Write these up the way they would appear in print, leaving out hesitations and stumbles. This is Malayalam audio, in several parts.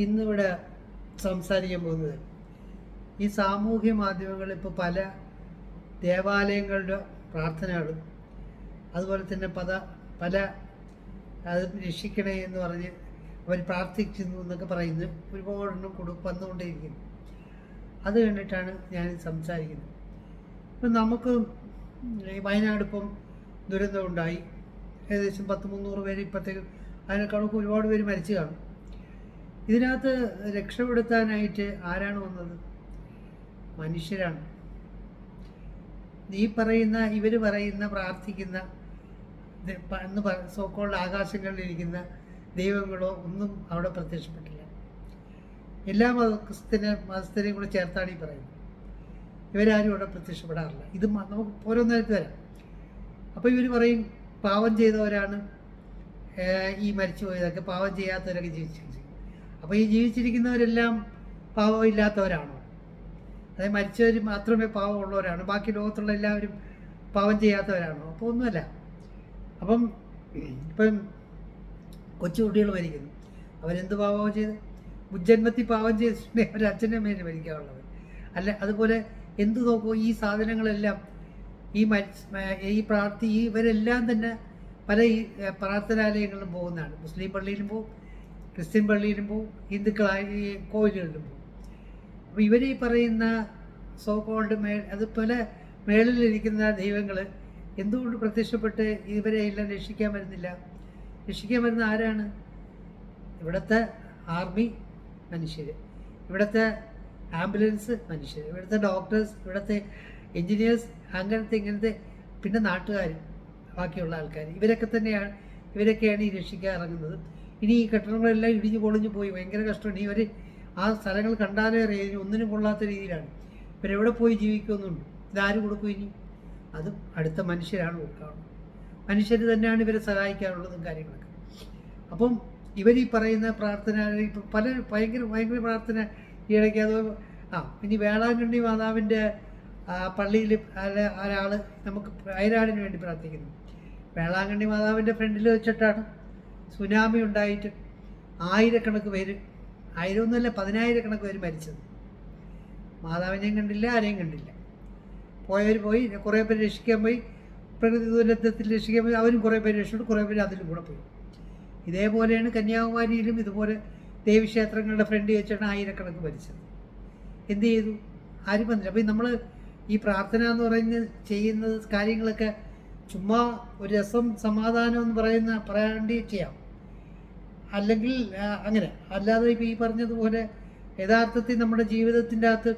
ഇന്നിവിടെ സംസാരിക്കാൻ പോകുന്നത് ഈ സാമൂഹ്യ മാധ്യമങ്ങളിൽ ഇപ്പോൾ പല ദേവാലയങ്ങളുടെ പ്രാർത്ഥനകളും അതുപോലെ തന്നെ പല അത് രക്ഷിക്കണേ എന്ന് പറഞ്ഞ് അവർ പ്രാർത്ഥിക്കുന്നു എന്നൊക്കെ പറയുന്നത് ഒരുപാടെണ്ണം വന്നുകൊണ്ടേയിരിക്കുന്നു. അത് കണ്ടിട്ടാണ് ഞാൻ സംസാരിക്കുന്നത്. ഇപ്പം നമുക്ക് വയനാട് ഇപ്പം ദുരന്തമുണ്ടായി, ഏകദേശം 300 പേര് ഇപ്പോഴത്തേക്ക് അതിനേക്കാളൊക്കെ ഒരുപാട് പേര് മരിച്ചു കാണും. ഇതിനകത്ത് രക്ഷപ്പെടുത്താനായിട്ട് ആരാണ് വന്നത്? മനുഷ്യരാണ്. ഇവർ പറയുന്ന പ്രാർത്ഥിക്കുന്ന എന്ന് സോക്കോൾഡ് ആകാശങ്ങളിലിരിക്കുന്ന ദൈവങ്ങളോ ഒന്നും അവിടെ പ്രത്യക്ഷപ്പെട്ടില്ല. എല്ലാ മതസ്ഥരെയും കൂടെ ചേർത്താണ് ഈ പറയുന്നത്. ഇവരാരും അവിടെ പ്രത്യക്ഷപ്പെടാറില്ല. ഇത് നമുക്ക് ഓരോന്നായിട്ട് വരാം. അപ്പോൾ ഇവർ പറയും പാവം ചെയ്തവരാണ് ഈ മരിച്ചു പോയതൊക്കെ, പാവം ചെയ്യാത്തവരൊക്കെ ജീവിച്ചിരിക്കും. അപ്പോൾ ഈ ജീവിച്ചിരിക്കുന്നവരെല്ലാം പാവമില്ലാത്തവരാണോ? അതായത് മരിച്ചവർ മാത്രമേ പാവമുള്ളവരാണ്, ബാക്കി ലോകത്തുള്ള എല്ലാവരും പാവം ചെയ്യാത്തവരാണോ? അപ്പോൾ ഒന്നുമല്ല. ഇപ്പം കൊച്ചുകുട്ടികൾ മരിക്കുന്നു, അവരെന്ത് പാവം ചെയ്ത്? മുജ്ജന്മത്തിൽ പാവം ചെയ്തിട്ടുണ്ടെങ്കിൽ അവർ അച്ഛൻ്റെ അമ്മേനെ മരിക്കാനുള്ളത് അല്ല. അതുപോലെ എന്ത് നോക്കൂ, ഈ സാധനങ്ങളെല്ലാം ഇവരെല്ലാം തന്നെ പല ഈ പ്രാർത്ഥനാലയങ്ങളിലും പോകുന്നതാണ്. മുസ്ലിം പള്ളിയിലും പോകും, ക്രിസ്ത്യൻ പള്ളിയിലും പോകും, ഹിന്ദുക്കളായ ഈ കോവിലുകളിലും പോകും. അപ്പോൾ ഇവർ ഈ പറയുന്ന സോക്കോൾഡ് അതുപോലെ മേളിലിരിക്കുന്ന ദൈവങ്ങൾ എന്തുകൊണ്ട് പ്രത്യക്ഷപ്പെട്ട് ഇവരെ എല്ലാം രക്ഷിക്കാൻ വരുന്നില്ല? രക്ഷിക്കാൻ വരുന്ന ആരാണ്? ഇവിടുത്തെ ആർമി മനുഷ്യർ, ഇവിടുത്തെ ആംബുലൻസ് മനുഷ്യർ, ഇവിടുത്തെ ഡോക്ടേഴ്സ്, ഇവിടുത്തെ എൻജിനീയേഴ്സ്, ഇങ്ങനത്തെ പിന്നെ നാട്ടുകാർ, ബാക്കിയുള്ള ആൾക്കാർ, ഇവരൊക്കെയാണ് ഈ രക്ഷിക്കാൻ ഇറങ്ങുന്നത്. ഇനി ഈ കെട്ടിടങ്ങളെല്ലാം ഇടിഞ്ഞു പൊളിഞ്ഞു പോയി, ഭയങ്കര കഷ്ടമാണ്. ഇവർ ആ സ്ഥലങ്ങൾ കണ്ടാലേ അറിയാം ഒന്നിനും കൊള്ളാത്ത രീതിയിലാണ്. ഇവരെവിടെ പോയി ജീവിക്കുന്നുണ്ട്? ഇതാര് കൊടുക്കും ഇനി? അതും അടുത്ത മനുഷ്യരാണ് കൊടുക്കാറുള്ളത്. മനുഷ്യർ തന്നെയാണ് ഇവരെ സഹായിക്കാറുള്ളതും കാര്യങ്ങളൊക്കെ. അപ്പം ഇവർ ഈ പറയുന്ന പ്രാർത്ഥന ഇപ്പം ഭയങ്കര പ്രാർത്ഥന ഈയിടയ്ക്ക് അത് ഇനി വേളാങ്കണ്ണി മാതാവിൻ്റെ പള്ളിയിൽ ഒരാൾ നമുക്ക് വയനാടിന് വേണ്ടി പ്രാർത്ഥിക്കുന്നു. വേളാങ്കണ്ണി മാതാവിൻ്റെ ഫ്രണ്ടിൽ വെച്ചിട്ടാണ് സുനാമി ഉണ്ടായിട്ട് ആയിരക്കണക്ക് പേര്, 1000 10,000 പേര് മരിച്ചത്. മാതാവിനെയും കണ്ടില്ല, ആരെയും കണ്ടില്ല. പോയവർ പോയി, കുറേ പേര് രക്ഷിക്കാൻ പോയി, പ്രകൃതി ദുരന്തത്തിൽ രക്ഷിക്കാൻ പോയി, അവരും കുറേ പേര് രക്ഷപ്പെട്ടു, കുറേ പേര് അതിലും കൂടെ പോയി. ഇതേപോലെയാണ് കന്യാകുമാരിയിലും ഇതുപോലെ ദേവീക്ഷേത്രങ്ങളുടെ ഫ്രണ്ടിൽ വെച്ചാണ് ആയിരക്കണക്ക് മരിച്ചത്. എന്ത് ചെയ്തു? ആരും വന്നില്ല. അപ്പോൾ നമ്മൾ ഈ പ്രാർത്ഥന എന്ന് ചെയ്യുന്നത് കാര്യങ്ങളൊക്കെ ചുമ്മാ ഒരു രസം സമാധാനം എന്ന് പറയാണ്ടി ചെയ്യാം, അല്ലെങ്കിൽ അങ്ങനെ അല്ലാതെ ഇപ്പോൾ ഈ പറഞ്ഞതുപോലെ യഥാർത്ഥത്തിൽ നമ്മുടെ ജീവിതത്തിൻ്റെ അകത്ത്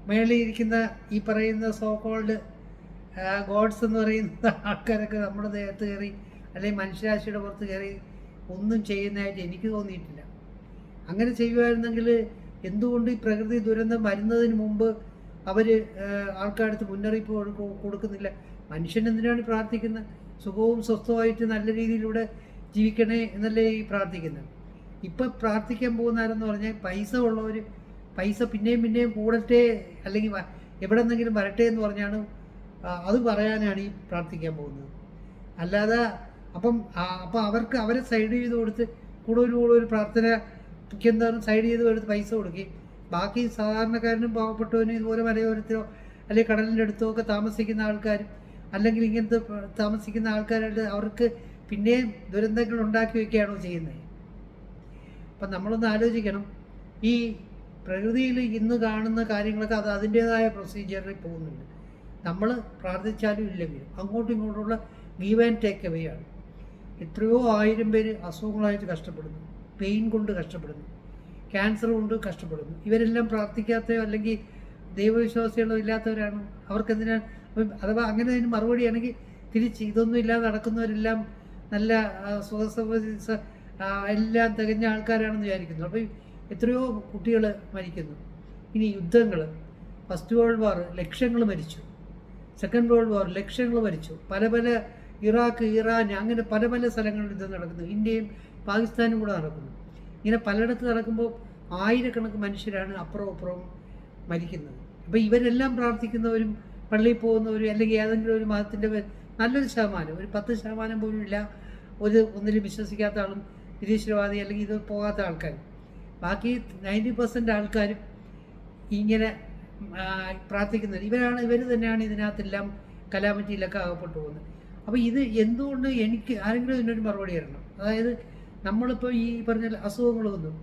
മേളിയിരിക്കുന്ന ഈ പറയുന്ന സോക്കോൾഡ് ഗോഡ്സ് എന്ന് പറയുന്ന ആൾക്കാരൊക്കെ നമ്മുടെ ദേഹത്ത് കയറി അല്ലെങ്കിൽ മനുഷ്യരാശിയുടെ പുറത്ത് കയറി ഒന്നും ചെയ്യുന്നതായിട്ട് എനിക്ക് തോന്നിയിട്ടില്ല. അങ്ങനെ ചെയ്യുമായിരുന്നെങ്കിൽ എന്തുകൊണ്ട് ഈ പ്രകൃതി ദുരന്തം വരുന്നതിന് മുമ്പ് അവർ ആൾക്കാരടുത്ത് മുന്നറിയിപ്പ് കൊടുക്കുന്നില്ല? മനുഷ്യൻ എന്തിനാണ് പ്രാർത്ഥിക്കുന്നത്? സുഖവും സ്വസ്ഥമായിട്ട് നല്ല രീതിയിലൂടെ ജീവിക്കണേ എന്നല്ലേ ഈ പ്രാർത്ഥിക്കുന്നത്. ഇപ്പം പ്രാർത്ഥിക്കാൻ പോകുന്നവരെന്ന് പറഞ്ഞാൽ പൈസ ഉള്ളവർ പൈസ പിന്നെയും കൂടട്ടെ, അല്ലെങ്കിൽ എവിടെ നിന്നെങ്കിലും വരട്ടെ എന്ന് പറഞ്ഞാണ് അത് പറയാനാണ് ഈ പ്രാർത്ഥിക്കാൻ പോകുന്നത്. അല്ലാതെ അപ്പം അവരെ സൈഡ് ചെയ്ത് കൊടുത്ത് കൂടുതൽ പ്രാർത്ഥനയ്ക്ക് എന്തായാലും സൈഡ് ചെയ്ത് കൊടുത്ത് പൈസ കൊടുക്കുകയും ബാക്കി സാധാരണക്കാരനും പാവപ്പെട്ടവനും ഇതുപോലെ മലയോരത്തിലോ അല്ലെങ്കിൽ കടലിൻ്റെ അടുത്തോ ഒക്കെ താമസിക്കുന്ന ആൾക്കാരും അല്ലെങ്കിൽ ഇങ്ങനത്തെ താമസിക്കുന്ന ആൾക്കാരായിട്ട് അവർക്ക് പിന്നെയും ദുരന്തങ്ങൾ ഉണ്ടാക്കി വയ്ക്കുകയാണോ ചെയ്യുന്നത്? അപ്പം നമ്മളൊന്ന് ആലോചിക്കണം. ഈ പ്രകൃതിയിൽ ഇന്ന് കാണുന്ന കാര്യങ്ങളൊക്കെ അത് അതിൻ്റേതായ പ്രൊസീജിയറിൽ പോകുന്നുണ്ട്. നമ്മൾ പ്രാർത്ഥിച്ചാലും ഇല്ലെങ്കിലും അങ്ങോട്ടും ഇങ്ങോട്ടുള്ള ഗീവ് ആൻഡ് ടേക്ക് അവേ ആണ്. എത്രയോ 1000 പേര് അസുഖങ്ങളായിട്ട് കഷ്ടപ്പെടുന്നു, പെയിൻ കൊണ്ട് കഷ്ടപ്പെടുന്നു, ക്യാൻസർ കൊണ്ട് കഷ്ടപ്പെടുന്നു. ഇവരെല്ലാം പ്രാർത്ഥിക്കാത്തയോ അല്ലെങ്കിൽ ദൈവവിശ്വാസികളോ ഇല്ലാത്തവരാണ്. അവർക്കെന്തിനാണ്? അഥവാ അങ്ങനെ അതിന് മറുപടിയാണെങ്കിൽ തിരിച്ച് ഇതൊന്നും ഇല്ലാതെ നടക്കുന്നവരെല്ലാം നല്ല എല്ലാം തികഞ്ഞ ആൾക്കാരാണെന്ന് വിചാരിക്കുന്നു. അപ്പോൾ എത്രയോ കുട്ടികൾ മരിക്കുന്നു. ഇനി യുദ്ധങ്ങൾ, ഫസ്റ്റ് വേൾഡ് വാർ ലക്ഷങ്ങൾ മരിച്ചു, സെക്കൻഡ് വേൾഡ് വാർ ലക്ഷങ്ങൾ മരിച്ചു, പല ഇറാഖ്, ഇറാൻ, അങ്ങനെ പല സ്ഥലങ്ങളിൽ യുദ്ധം നടക്കുന്നു. ഇന്ത്യയും പാകിസ്ഥാനും കൂടെ നടക്കുന്നു. ഇങ്ങനെ പലയിടത്ത് നടക്കുമ്പോൾ ആയിരക്കണക്ക് മനുഷ്യരാണ് അപ്പുറവും മരിക്കുന്നത്. അപ്പോൾ ഇവരെല്ലാം പ്രാർത്ഥിക്കുന്നവരും പള്ളിയിൽ പോകുന്നവരും അല്ലെങ്കിൽ ഏതെങ്കിലും ഒരു മതത്തിൻ്റെ നല്ലൊരു ശതമാനം, ഒരു 10% പോലും ഇല്ല, ഒന്നിലും വിശ്വസിക്കാത്ത ആളും നിരീശ്വരവാദി അല്ലെങ്കിൽ ഇത് പോകാത്ത ആൾക്കാർ. ബാക്കി 90% ആൾക്കാരും ഇങ്ങനെ പ്രാർത്ഥിക്കുന്നത് ഇവർ തന്നെയാണ് ഇതിനകത്തെല്ലാം കലാമിറ്റിയിലൊക്കെ അകപ്പെട്ടു പോകുന്നത്. അപ്പോൾ ഇത് എന്തുകൊണ്ട് എനിക്ക് ആരെങ്കിലും ഇതിനൊരു മറുപടി തരണം. അതായത് നമ്മളിപ്പോൾ ഈ പറഞ്ഞ അസുഖങ്ങളൊന്നും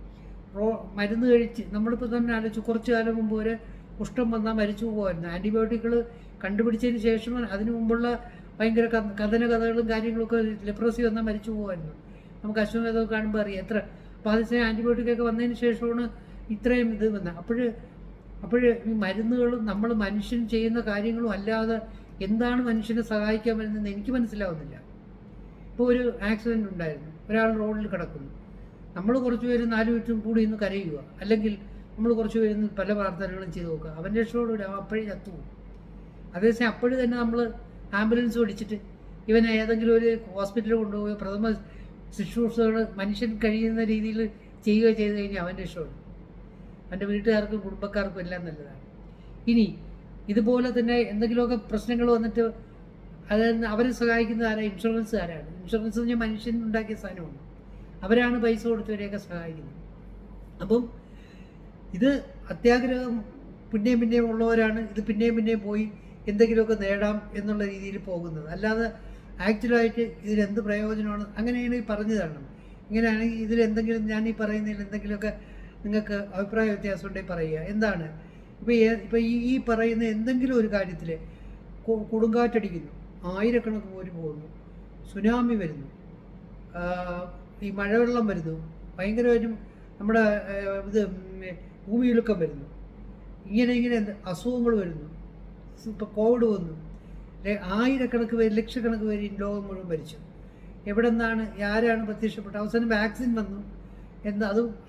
മരുന്ന് കഴിച്ച് നമ്മളിപ്പോൾ തന്നെ ആലോചിച്ച് കുറച്ച് കാലം മുമ്പ് വരെ കുഷ്ഠം വന്നാൽ മരിച്ചു പോകുമായിരുന്നു. ആൻറ്റിബയോട്ടിക്കുകൾ കണ്ടുപിടിച്ചതിന് ശേഷം അതിനു മുമ്പുള്ള ഭയങ്കര കഥകളും കാര്യങ്ങളൊക്കെ ലെപ്രസി വന്നാൽ മരിച്ചു പോകുമായിരുന്നു. നമുക്ക് അശ്വമേധമൊക്കെ കാണുമ്പോൾ അറിയാം എത്ര. അപ്പോൾ അതിന് ആൻറ്റിബയോട്ടിക്കൊക്കെ വന്നതിന് ശേഷമാണ് ഇത്രയും ഇത് വന്നത്. അപ്പോൾ ഈ മരുന്നുകളും നമ്മൾ മനുഷ്യൻ ചെയ്യുന്ന കാര്യങ്ങളും അല്ലാതെ എന്താണ് മനുഷ്യനെ സഹായിക്കാൻ വരുന്നതെന്ന് എനിക്ക് മനസ്സിലാവുന്നില്ല. ഇപ്പോൾ ഒരു ആക്സിഡൻറ്റ് ഉണ്ടായിരുന്നു, ഒരാൾ റോഡിൽ കിടക്കുന്നു, നമ്മൾ കുറച്ച് പേര് 4 ചുറ്റും കൂടി ഇന്ന് കരയുക, അല്ലെങ്കിൽ നമ്മൾ കുറച്ച് പേര് ഇന്ന് പല പ്രാർത്ഥനകളും ചെയ്ത് നോക്കുക, അവൻ്റെ രക്ഷയോടുകൂടി അവൻ അപ്പോഴേ ചത്തുപോകും. അതേസമയം അപ്പോഴും തന്നെ നമ്മൾ ആംബുലൻസ് ഓടിച്ചിട്ട് ഇവനെ ഏതെങ്കിലും ഒരു ഹോസ്പിറ്റലിൽ കൊണ്ടുപോവുകയോ പ്രഥമ ശുശ്രൂഷകൾ മനുഷ്യൻ കഴിയുന്ന രീതിയിൽ ചെയ്യുകയോ ചെയ്ത് കഴിഞ്ഞാൽ അവൻ്റെ രക്ഷപ്പെടും. അവൻ്റെ വീട്ടുകാർക്കും കുടുംബക്കാർക്കും എല്ലാം നല്ലതാണ്. ഇനി ഇതുപോലെ തന്നെ എന്തെങ്കിലുമൊക്കെ പ്രശ്നങ്ങൾ വന്നിട്ട് അവരെ സഹായിക്കുന്ന ആരാണ്? ഇൻഷുറൻസുകാരാണ്. ഇൻഷുറൻസ് പറഞ്ഞാൽ മനുഷ്യൻ ഉണ്ടാക്കിയ സാധനമാണ്. അവരാണ് പൈസ കൊടുത്തവരെയൊക്കെ സഹായിക്കുന്നത്. അപ്പം ഇത് അത്യാഗ്രഹം പിന്നെയും ഉള്ളവരാണ് ഇത് പിന്നെയും പോയി എന്തെങ്കിലുമൊക്കെ നേടാം എന്നുള്ള രീതിയിൽ പോകുന്നത്. അല്ലാതെ ആക്ച്വലായിട്ട് ഇതിലെന്ത് പ്രയോജനമാണ് അങ്ങനെയാണ് ഈ പറഞ്ഞു തരണം. ഇങ്ങനെയാണെങ്കിൽ ഇതിലെന്തെങ്കിലും ഞാൻ ഈ പറയുന്നതിൽ എന്തെങ്കിലുമൊക്കെ നിങ്ങൾക്ക് അഭിപ്രായ വ്യത്യാസം ഉണ്ടെങ്കിൽ പറയുക. എന്താണ് ഇപ്പോൾ ഈ പറയുന്ന എന്തെങ്കിലും ഒരു കാര്യത്തിൽ കൊടുങ്കാറ്റടിക്കുന്നു, ആയിരക്കണക്കിന് പേര് പോകുന്നു, സുനാമി വരുന്നു, ഈ മഴവെള്ളം വരുന്നു, ഭയങ്കരമായിട്ടും നമ്മുടെ ഇത് ഭൂമിയിലുക്കം വരുന്നു, ഇങ്ങനെ അസുഖങ്ങൾ വരുന്നു, ഇപ്പോൾ കോവിഡ് വന്നു, ആയിരക്കണക്ക് പേര് ലക്ഷക്കണക്ക് പേര് ലോകം മുഴുവൻ മരിച്ചു. എവിടെ നിന്നാണ് ആരാണ് പ്രത്യക്ഷപ്പെട്ടത്? അവസാനം വാക്സിൻ വന്നു.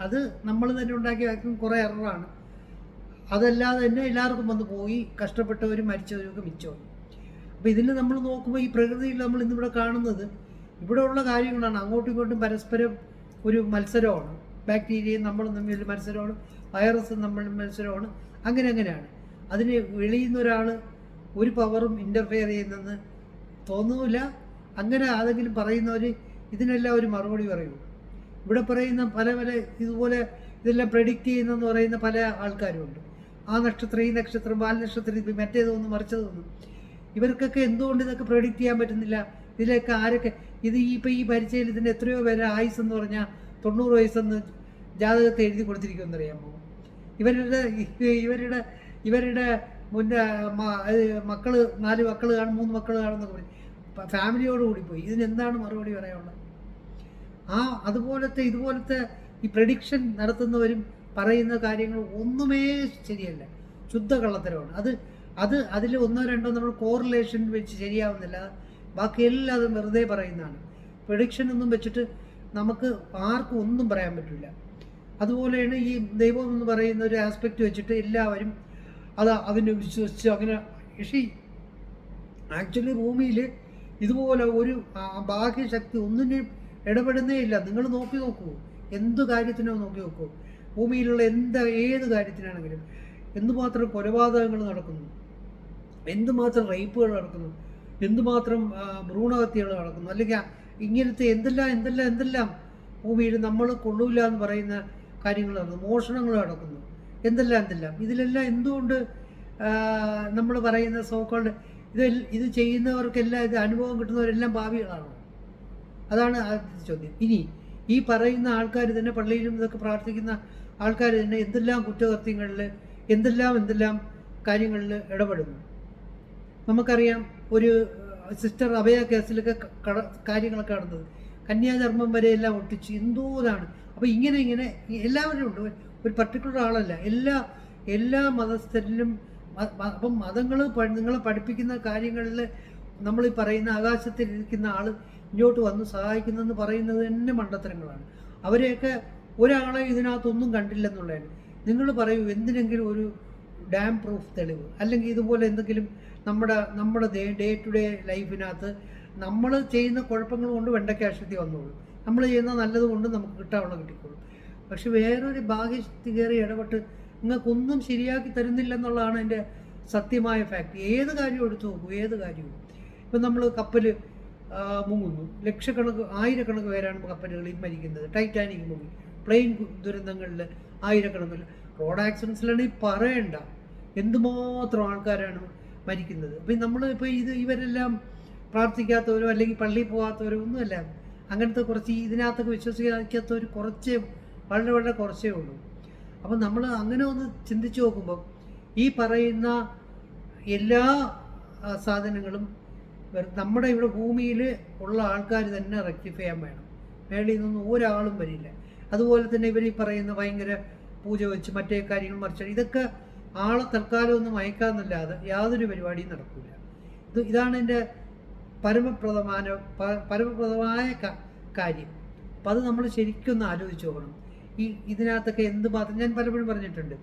അത് നമ്മൾ തന്നെ ഉണ്ടാക്കിയ വാക്സിൻ കുറേ എററാണ്. അതല്ലാതെ തന്നെ എല്ലാവർക്കും വന്ന് പോയി, കഷ്ടപ്പെട്ടവരും മരിച്ചവരും ഒക്കെ മിച്ചമായി. അപ്പോൾ ഇതിൽ നമ്മൾ നോക്കുമ്പോൾ ഈ പ്രകൃതിയിൽ നമ്മൾ ഇന്നിവിടെ കാണുന്നത് ഇവിടെയുള്ള കാര്യങ്ങളാണ്. അങ്ങോട്ടും ഇങ്ങോട്ടും പരസ്പരം ഒരു മത്സരമാണ്. ബാക്ടീരിയയും നമ്മളും തമ്മിൽ മത്സരമാണ്, വൈറസും നമ്മളും മത്സരമാണ്. അങ്ങനെയാണ്. അതിന് വെളിയിൽ നിന്ന് ഒരാൾ ഒരു പവറും ഇൻ്റർഫെയർ ചെയ്യുന്നെന്ന് തോന്നുന്നില്ല. അങ്ങനെ ആരെങ്കിലും പറയുന്നവർ ഇതിനെല്ലാം ഒരു മറുപടി പറയുള്ളൂ. ഇവിടെ പറയുന്ന പല ഇതുപോലെ ഇതെല്ലാം പ്രെഡിക്റ്റ് ചെയ്യുന്നെന്ന് പറയുന്ന പല ആൾക്കാരുമുണ്ട്. ആ നക്ഷത്രം, ഈ നക്ഷത്രം, വാൽനക്ഷത്രം, ഇത് മറ്റേതൊന്നും മറിച്ചതൊന്നും. ഇവർക്കൊക്കെ എന്തുകൊണ്ട് ഇതൊക്കെ പ്രെഡിക്റ്റ് ചെയ്യാൻ പറ്റുന്നില്ല? ഇതിലൊക്കെ ആരൊക്കെ ഇപ്പോൾ ഈ പരിചയത്തിൽ ഇതിൻ്റെ എത്രയോ പേരെ ആയുസ് എന്ന് പറഞ്ഞാൽ 90 വയസ്സെന്ന് ജാതകത്തെ എഴുതി കൊടുത്തിരിക്കുമെന്നറിയാമോ? ഇവരുടെ മുന്നേ മക്കൾ 4 മക്കൾ കാണും, 3 മക്കൾ കാണുമെന്നൊക്കെ പറയും. ഫാമിലിയോട് കൂടി പോയി. ഇതിനെന്താണ് മറുപടി പറയാനുള്ളത്? ഇതുപോലത്തെ ഈ പ്രഡിക്ഷൻ നടത്തുന്നവരും പറയുന്ന കാര്യങ്ങൾ ഒന്നുമേ ശരിയല്ല, ശുദ്ധ കള്ളത്തരമാണ്. അതിൽ 1 2 നമ്മൾ കോറിലേഷൻ വെച്ച് ശരിയാവുന്നില്ല. ബാക്കി എല്ലാതും വെറുതെ പറയുന്നതാണ്. പ്രഡിക്ഷൻ ഒന്നും വെച്ചിട്ട് നമുക്ക് ആർക്കും ഒന്നും പറയാൻ പറ്റില്ല. അതുപോലെയാണ് ഈ ദൈവം എന്ന് പറയുന്ന ഒരു ആസ്പെക്റ്റ് വെച്ചിട്ട് എല്ലാവരും അതിനെ വിശ്വസിച്ച് അങ്ങനെ. പക്ഷേ ആക്ച്വലി ഭൂമിയിൽ ഇതുപോലെ ഒരു ബാഹ്യശക്തി ഒന്നിനും ഇടപെടുന്നേ ഇല്ല. നിങ്ങൾ നോക്കൂ, എന്ത് കാര്യത്തിനോ നോക്കി നോക്കൂ. ഭൂമിയിലുള്ള ഏത് കാര്യത്തിനാണെങ്കിലും എന്തുമാത്രം കൊലപാതകങ്ങൾ നടക്കുന്നു, എന്തുമാത്രം റേപ്പുകൾ നടക്കുന്നു, എന്തുമാത്രം ഭ്രൂണഹത്യകൾ നടക്കുന്നു, അല്ലെങ്കിൽ ഇങ്ങനത്തെ എന്തെല്ലാം ഭൂമിയിൽ നമ്മൾ കൊള്ളൂല എന്ന് പറയുന്ന കാര്യങ്ങൾ നടക്കുന്നു, മോഷണങ്ങൾ നടക്കുന്നു, എന്തെല്ലാം. ഇതിലെല്ലാം എന്തുകൊണ്ട് നമ്മൾ പറയുന്ന സോക്കോൾഡ് ഇത് ചെയ്യുന്നവർക്കെല്ലാം ഇത് അനുഭവം കിട്ടുന്നവരെല്ലാം ഭാവികളാണോ? അതാണ് ആദ്യത്തെ ചോദ്യം. ഇനി ഈ പറയുന്ന ആൾക്കാർ തന്നെ പള്ളിയിലും ഇതൊക്കെ പ്രാർത്ഥിക്കുന്ന ആൾക്കാർ തന്നെ എന്തെല്ലാം കുറ്റകൃത്യങ്ങളിൽ എന്തെല്ലാം കാര്യങ്ങളിൽ ഇടപെടുന്നു. നമുക്കറിയാം ഒരു സിസ്റ്റർ അഭയ കേസിലൊക്കെ കാര്യങ്ങളൊക്കെ നടന്നത്, കന്യാധർമ്മം വരെ എല്ലാം ഒട്ടിച്ച് എന്തോതാണ്. അപ്പോൾ ഇങ്ങനെ എല്ലാവരും ഉണ്ട്, ഒരു പർട്ടിക്കുലർ ആളല്ല, എല്ലാ മതസ്ഥരിലും. അപ്പം മതങ്ങൾ നിങ്ങളെ പഠിപ്പിക്കുന്ന കാര്യങ്ങളിൽ നമ്മൾ ഈ പറയുന്ന ആകാശത്തിലിരിക്കുന്ന ആൾ ഇങ്ങോട്ട് വന്ന് സഹായിക്കുന്നതെന്ന് പറയുന്നത് തന്നെ മണ്ടത്തരങ്ങളാണ്. അവരെയൊക്കെ ഒരാളെ ഇതിനകത്തൊന്നും കണ്ടില്ലെന്നുള്ളതാണ്. നിങ്ങൾ പറയൂ, എന്തിനെങ്കിലും ഒരു ഡാം പ്രൂഫ് തെളിവ്, അല്ലെങ്കിൽ ഇതുപോലെ എന്തെങ്കിലും നമ്മുടെ ഡേ ടു ഡേ ലൈഫിനകത്ത് നമ്മൾ ചെയ്യുന്ന കുഴപ്പങ്ങൾ കൊണ്ട് വെണ്ടയ്ക്കാശുദ്ധി വന്നോളൂ, നമ്മൾ ചെയ്യുന്ന നല്ലത് കൊണ്ട് നമുക്ക് കിട്ടാവുന്ന കിട്ടിക്കോളും. പക്ഷെ വേറൊരു ഭാഗ്യശക്തി കയറി ഇടപെട്ട് നിങ്ങൾക്കൊന്നും ശരിയാക്കി തരുന്നില്ലെന്നുള്ളതാണ് എൻ്റെ സത്യമായ ഫാക്ട്. ഏത് കാര്യവും എടുത്തു നോക്കൂ, ഏത് കാര്യവും. ഇപ്പം നമ്മൾ കപ്പൽ മുങ്ങുന്നു. ലക്ഷക്കണക്ക് ആയിരക്കണക്ക് പേരാണ് കപ്പലുകളിൽ മരിക്കുന്നത്. ടൈറ്റാനിക് മുങ്ങി, പ്ലെയിൻ ദുരന്തങ്ങളിൽ ആയിരക്കണക്കിന്, റോഡ് ആക്സിഡൻസിലാണെങ്കിൽ പറയണ്ട എന്തുമാത്രം ആൾക്കാരാണ് മരിക്കുന്നത്. അപ്പം നമ്മൾ ഇപ്പോൾ ഇവരെല്ലാം പ്രാർത്ഥിക്കാത്തവരോ അല്ലെങ്കിൽ പള്ളിയിൽ പോകാത്തവരോ ഒന്നുമല്ല. അങ്ങനത്തെ കുറച്ച് ഇതിനകത്തൊക്കെ വിശ്വസിക്കാത്തവർ വളരെ വളരെ കുറച്ചേ ഉള്ളൂ. അപ്പം നമ്മൾ അങ്ങനെ ഒന്ന് ചിന്തിച്ച് നോക്കുമ്പം ഈ പറയുന്ന എല്ലാ സാധനങ്ങളും നമ്മുടെ ഇവിടെ ഭൂമിയിൽ ഉള്ള ആൾക്കാർ തന്നെ റെക്ടിഫൈ ചെയ്യാൻ വേണം. മേളിൽ നിന്നൊന്നും ഒരാളും വരില്ല. അതുപോലെ തന്നെ ഇവർ ഈ പറയുന്ന ഭയങ്കര പൂജ വെച്ച് മറ്റേ കാര്യങ്ങൾ മറിച്ചാൽ ഇതൊക്കെ ആളെ തൽക്കാലം ഒന്നും അയക്കാമെന്നല്ലാതെ യാതൊരു പരിപാടിയും നടക്കില്ല. ഇതാണ് എൻ്റെ പരമപ്രദമായ കാര്യം. അപ്പം അത് നമ്മൾ ശരിക്കും ഒന്ന് ആലോചിച്ച് നോക്കണം. ഇതിനകത്തൊക്കെ എന്ത് മാത്രം ഞാൻ പലപ്പോഴും പറഞ്ഞിട്ടുണ്ട്,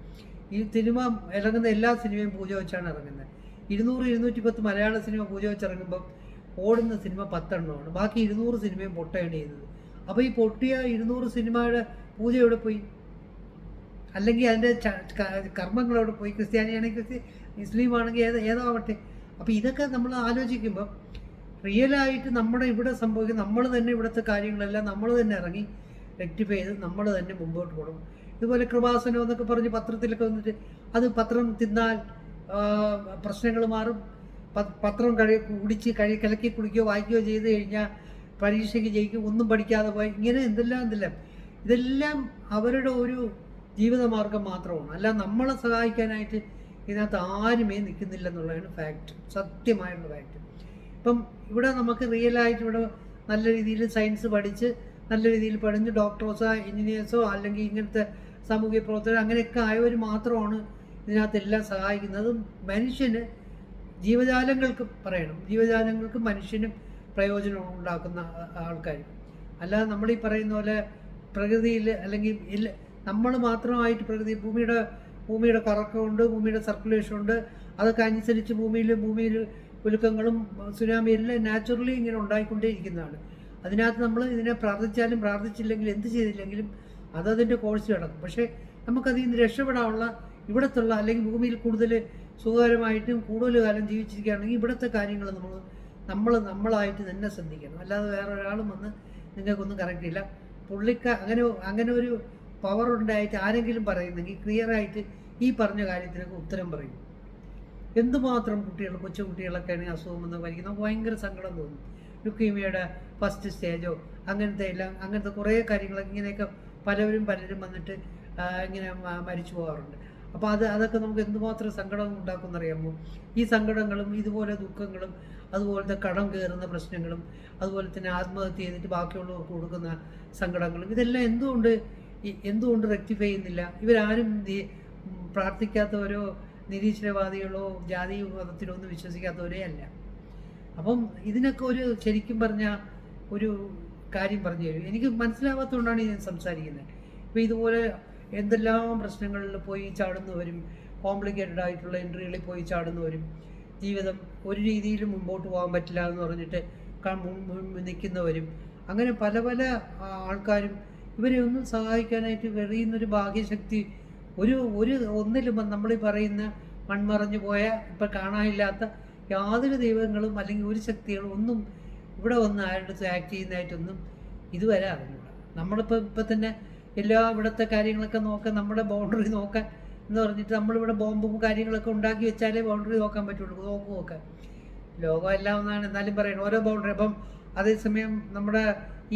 ഈ സിനിമ ഇറങ്ങുന്ന എല്ലാ സിനിമയും പൂജ വെച്ചാണ് ഇറങ്ങുന്നത്. 200-210 മലയാള സിനിമ പൂജ വെച്ചിറങ്ങുമ്പം ഓടുന്ന സിനിമ 10 എണ്ണമാണ്. ബാക്കി 200 സിനിമയും പൊട്ടയാണ് ചെയ്യുന്നത്. അപ്പോൾ ഈ പൊട്ടിയ 200 സിനിമയുടെ പൂജ എവിടെ പോയി? അല്ലെങ്കിൽ അതിൻ്റെ കർമ്മങ്ങൾ എവിടെ പോയി? ക്രിസ്ത്യാനിയാണെങ്കിൽ മുസ്ലിം ആണെങ്കിൽ ഏതാവട്ടെ. അപ്പോൾ ഇതൊക്കെ നമ്മൾ ആലോചിക്കുമ്പം റിയലായിട്ട് നമ്മുടെ ഇവിടെ സംഭവിക്കും. നമ്മൾ തന്നെ ഇവിടുത്തെ കാര്യങ്ങളെല്ലാം നമ്മൾ തന്നെ ഇറങ്ങി റെക്ടിഫൈ ചെയ്ത് നമ്മൾ തന്നെ മുമ്പോട്ട് പോകണം. ഇതുപോലെ കൃപാസനം എന്നൊക്കെ പറഞ്ഞ് പത്രത്തിലൊക്കെ വന്നിട്ട് അത് പത്രം തിന്നാൽ പ്രശ്നങ്ങൾ മാറും, പത്രം കലക്കി കുടിക്കുകയോ വായിക്കുകയോ ചെയ്ത് കഴിഞ്ഞാൽ പരീക്ഷയ്ക്ക് ജയിക്കും, ഒന്നും പഠിക്കാതെ പോയി, ഇങ്ങനെ ഇതെല്ലാം അവരുടെ ഒരു ജീവിതമാർഗം മാത്രമാണ്. അല്ല നമ്മളെ സഹായിക്കാനായിട്ട് ഇതിനകത്ത് ആരുമേ നിൽക്കുന്നില്ല എന്നുള്ളതാണ് ഫാക്റ്റ്, സത്യമായുള്ള ഫാക്റ്റ്. ഇപ്പം ഇവിടെ നമുക്ക് റിയലായിട്ട് ഇവിടെ നല്ല രീതിയിൽ സയൻസ് പഠിച്ച് നല്ല രീതിയിൽ പഠിച്ച് ഡോക്ടേഴ്സോ എഞ്ചിനീയേഴ്സോ അല്ലെങ്കിൽ ഇങ്ങനത്തെ സാമൂഹ്യ പ്രവർത്തകർ അങ്ങനെയൊക്കെ ആയവർ മാത്രമാണ് ഇതിനകത്തെല്ലാം സഹായിക്കുന്നത്. മനുഷ്യന് ജീവജാലങ്ങൾക്കും മനുഷ്യനും പ്രയോജനം ഉണ്ടാക്കുന്ന ആൾക്കാർ. അല്ലാതെ നമ്മളീ പറയുന്ന പോലെ പ്രകൃതിയിൽ അല്ലെങ്കിൽ നമ്മൾ മാത്രമായിട്ട് ഭൂമിയുടെ കറക്കമുണ്ട്, ഭൂമിയുടെ സർക്കുലേഷൻ ഉണ്ട്, അതൊക്കെ അനുസരിച്ച് ഭൂമിയിൽ ഉലുക്കങ്ങളും സുനാമി എല്ലാം നാച്ചുറലി ഇങ്ങനെ ഉണ്ടായിക്കൊണ്ടേ ഇരിക്കുന്നതാണ്. അതിനകത്ത് നമ്മൾ ഇതിനെ പ്രാർത്ഥിച്ചാലും പ്രാർത്ഥിച്ചില്ലെങ്കിലും എന്ത് ചെയ്തില്ലെങ്കിലും അതതിൻ്റെ കോഴ്സ് കിടക്കും. പക്ഷേ നമുക്കതിൽ നിന്ന് രക്ഷപ്പെടാനുള്ള ഇവിടത്തുള്ള അല്ലെങ്കിൽ ഭൂമിയിൽ കൂടുതൽ സുഖകരമായിട്ടും കൂടുതൽ കാലം ജീവിച്ചിരിക്കുകയാണെങ്കിൽ ഇവിടുത്തെ കാര്യങ്ങൾ നമ്മളായിട്ട് തന്നെ ശ്രദ്ധിക്കണം. അല്ലാതെ വേറെ ഒരാളും വന്ന് നിങ്ങൾക്കൊന്നും കറക്റ്റ് ഇല്ല. അങ്ങനെ ഒരു പവർ ഉണ്ടായിട്ട് ആരെങ്കിലും പറയുന്നെങ്കിൽ ക്ലിയറായിട്ട് ഈ പറഞ്ഞ കാര്യത്തിനൊക്കെ ഉത്തരം പറയും. എന്തുമാത്രം കൊച്ചു കുട്ടികളൊക്കെയാണ് അസുഖം വന്ന് മരിക്കുന്നത്. നമുക്ക് ഭയങ്കര സങ്കടം തോന്നും. ലുക്കീമിയയുടെ ഫസ്റ്റ് സ്റ്റേജോ അങ്ങനത്തെ കുറേ കാര്യങ്ങളൊക്കെ ഇങ്ങനെയൊക്കെ പലരും വന്നിട്ട് ഇങ്ങനെ മരിച്ചു പോകാറുണ്ട്. അപ്പോൾ അതൊക്കെ നമുക്ക് എന്തുമാത്രം സങ്കടം ഉണ്ടാക്കുമെന്നറിയാമോ? ഈ സങ്കടങ്ങളും ഇതുപോലെ ദുഃഖങ്ങളും അതുപോലത്തെ കടം കയറുന്ന പ്രശ്നങ്ങളും അതുപോലെ തന്നെ ആത്മഹത്യ ചെയ്തിട്ട് ബാക്കിയുള്ളവർക്ക് കൊടുക്കുന്ന സങ്കടങ്ങളും ഇതെല്ലാം എന്തുകൊണ്ട് റെക്ടിഫൈ ചെയ്യുന്നില്ല? ഇവരാരും പ്രാർത്ഥിക്കാത്തവരോ നിരീശ്വരവാദികളോ ജാതി മതത്തിലോ ഒന്നും വിശ്വസിക്കാത്തവരേ അല്ല. അപ്പം ഇതിനൊക്കെ ശരിക്കും പറഞ്ഞ ഒരു കാര്യം പറഞ്ഞു തരും. എനിക്ക് മനസ്സിലാവാത്തതുകൊണ്ടാണ് ഞാൻ സംസാരിക്കുന്നത്. ഇപ്പോൾ ഇതുപോലെ എന്തെല്ലാം പ്രശ്നങ്ങളിൽ പോയി ചാടുന്നവരും കോംപ്ലിക്കേറ്റഡ് ആയിട്ടുള്ള എൻട്രികളിൽ പോയി ചാടുന്നവരും ജീവിതം ഒരു രീതിയിലും മുമ്പോട്ട് പോകാൻ പറ്റില്ല എന്ന് പറഞ്ഞിട്ട് നിൽക്കുന്നവരും അങ്ങനെ പല ആൾക്കാരും ഇവരെ ഒന്നും സഹായിക്കാനായിട്ട് വെറിയുന്നൊരു ഭാഗ്യശക്തി ഒന്നിലും നമ്മളീ പറയുന്ന മൺമറഞ്ഞു പോയ ഇപ്പം കാണാനില്ലാത്ത യാതൊരു ദൈവങ്ങളും അല്ലെങ്കിൽ ഒരു ശക്തികളും ഒന്നും ഇവിടെ വന്ന് ആരുടെ ആക്ട് ചെയ്യുന്നതായിട്ടൊന്നും ഇതുവരെ അറിഞ്ഞൂടാ. ഇപ്പം തന്നെ എല്ലാ ഇവിടുത്തെ കാര്യങ്ങളൊക്കെ നോക്കാൻ, നമ്മുടെ ബൗണ്ടറി നോക്കാൻ എന്ന് പറഞ്ഞിട്ട് നമ്മളിവിടെ ബോംബും കാര്യങ്ങളൊക്കെ ഉണ്ടാക്കി വെച്ചാലേ ബൗണ്ടറി നോക്കാൻ പറ്റുള്ളൂ. നോക്കാൻ ലോകം എല്ലാം ഒന്നാണ് എന്നാലും പറയണം ഓരോ ബൗണ്ടറി. അപ്പം അതേസമയം നമ്മുടെ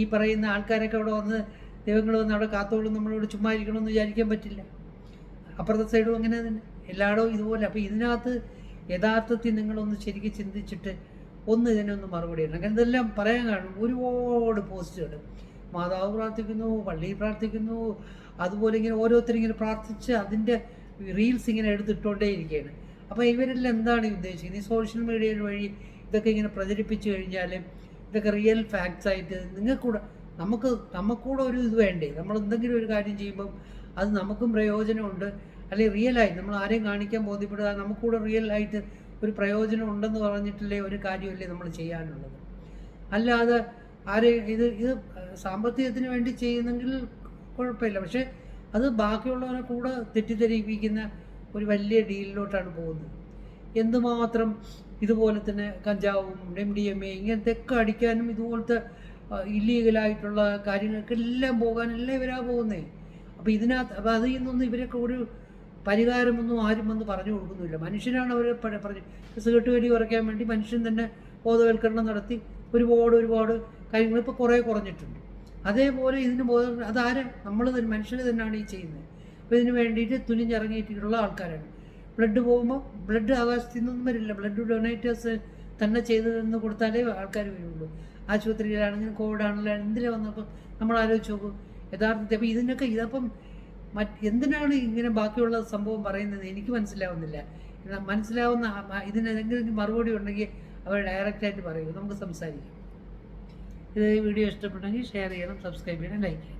ഈ പറയുന്ന ആൾക്കാരൊക്കെ അവിടെ വന്ന് ദൈവങ്ങൾ വന്ന് അവിടെ കാത്തോളും നമ്മളോട് ചുമ്മാ ഇരിക്കണമെന്ന് വിചാരിക്കാൻ പറ്റില്ല. അപ്പുറത്തെ സൈഡും അങ്ങനെ തന്നെ എല്ലായിടവും ഇതുപോലെ. അപ്പോൾ ഇതിനകത്ത് യഥാർത്ഥത്തിൽ നിങ്ങളൊന്ന് ശരിക്കും ചിന്തിച്ചിട്ട് ഇതിനൊന്ന് മറുപടി ഉണ്ട്. അങ്ങനെ ഇതെല്ലാം പറയാൻ കാണും ഒരുപാട് പോസ്റ്റുകൾ. മാതാവ് പ്രാർത്ഥിക്കുന്നു, പള്ളിയിൽ പ്രാർത്ഥിക്കുന്നു, അതുപോലെ ഇങ്ങനെ ഓരോരുത്തരിങ്ങനെ പ്രാർത്ഥിച്ച് അതിൻ്റെ റീൽസ് ഇങ്ങനെ എടുത്തിട്ടുകൊണ്ടേ ഇരിക്കുകയാണ്. അപ്പോൾ ഇവരെല്ലാം എന്താണ് ഉദ്ദേശിക്കുന്നത്? ഈ സോഷ്യൽ മീഡിയ വഴി ഇതൊക്കെ ഇങ്ങനെ പ്രചരിപ്പിച്ചു കഴിഞ്ഞാൽ ഇതൊക്കെ റിയൽ ഫാക്ട്സ് ആയിട്ട് നമുക്കൂടെ ഒരു ഇത് വേണ്ടേ? നമ്മൾ എന്തെങ്കിലും ഒരു കാര്യം ചെയ്യുമ്പം അത് നമുക്കും പ്രയോജനമുണ്ട്, അല്ലെങ്കിൽ റിയലായിട്ട് നമ്മൾ ആരെയും കാണിക്കാൻ ബോധ്യപ്പെടുക നമുക്കൂടെ റിയലായിട്ട് ഒരു പ്രയോജനം ഉണ്ടെന്ന് പറഞ്ഞിട്ടില്ലേ ഒരു കാര്യമല്ലേ നമ്മൾ ചെയ്യാനുള്ളത്. അല്ലാതെ ഇത് സാമ്പത്തികത്തിന് വേണ്ടി ചെയ്യുന്നെങ്കിൽ കുഴപ്പമില്ല. പക്ഷേ അത് ബാക്കിയുള്ളവരെ കൂടെ തെറ്റിദ്ധരിപ്പിക്കുന്ന ഒരു വലിയ ഡീലിലോട്ടാണ് പോകുന്നത്. എന്തുമാത്രം ഇതുപോലെ തന്നെ കഞ്ചാവും MDMA ഇങ്ങനത്തെ ഒക്കെ അടിക്കാനും ഇതുപോലത്തെ ഇല്ലീഗലായിട്ടുള്ള കാര്യങ്ങൾക്കെല്ലാം പോകാനെല്ലാം ഇവരാ പോകുന്നത്. അപ്പോൾ അപ്പോൾ അതിൽ നിന്നൊന്നും ഇവരൊക്കെ ഒരു പരിഹാരമൊന്നും ആരും വന്ന് പറഞ്ഞു കൊടുക്കുന്നില്ല. മനുഷ്യനാണ് അവരെ പറഞ്ഞ് സിഗരറ്റ് വലി കുറയ്ക്കാൻ വേണ്ടി മനുഷ്യൻ തന്നെ ബോധവൽക്കരണം നടത്തി ഒരുപാട് കാര്യങ്ങൾ ഇപ്പോൾ കുറേ കുറഞ്ഞിട്ടുണ്ട്. അതേപോലെ ഇതിന് അതാരെ നമ്മൾ തന്നെ മനുഷ്യർ തന്നെയാണ് ഈ ചെയ്യുന്നത്. അപ്പോൾ ഇതിന് വേണ്ടിയിട്ട് തുനിഞ്ഞിറങ്ങിയിട്ടുള്ള ആൾക്കാരാണ്. ബ്ലഡ് പോകുമ്പോൾ ബ്ലഡ് ആകാശത്തിൽ നിന്നൊന്നും വരില്ല. ബ്ലഡ് ഡൊണേറ്റേഴ്സ് തന്നെ ചെയ്തതെന്ന് കൊടുത്താലേ ആൾക്കാർ വരുള്ളൂ. ആശുപത്രിയിലാണെങ്കിലും കോവിഡാണെങ്കിലും എന്തിനാ വന്നപ്പോൾ നമ്മൾ ആലോചിച്ച് നോക്കും യഥാർത്ഥത്തിൽ. അപ്പോൾ ഇതപ്പം എന്തിനാണ് ഇങ്ങനെ ബാക്കിയുള്ള സംഭവം പറയുന്നത് എനിക്ക് മനസ്സിലാവുന്നില്ല. മനസ്സിലാവുന്ന ഇതിനെന്തെങ്കിലും മറുപടി ഉണ്ടെങ്കിൽ അവർ ഡയറക്റ്റായിട്ട് പറയൂ, നമുക്ക് സംസാരിക്കാം. ഇത് വീഡിയോ ഇഷ്ടപ്പെട്ടെങ്കിൽ ഷെയർ ചെയ്യണം, സബ്സ്ക്രൈബ് ചെയ്യണം, ലൈക്ക് ചെയ്യണം.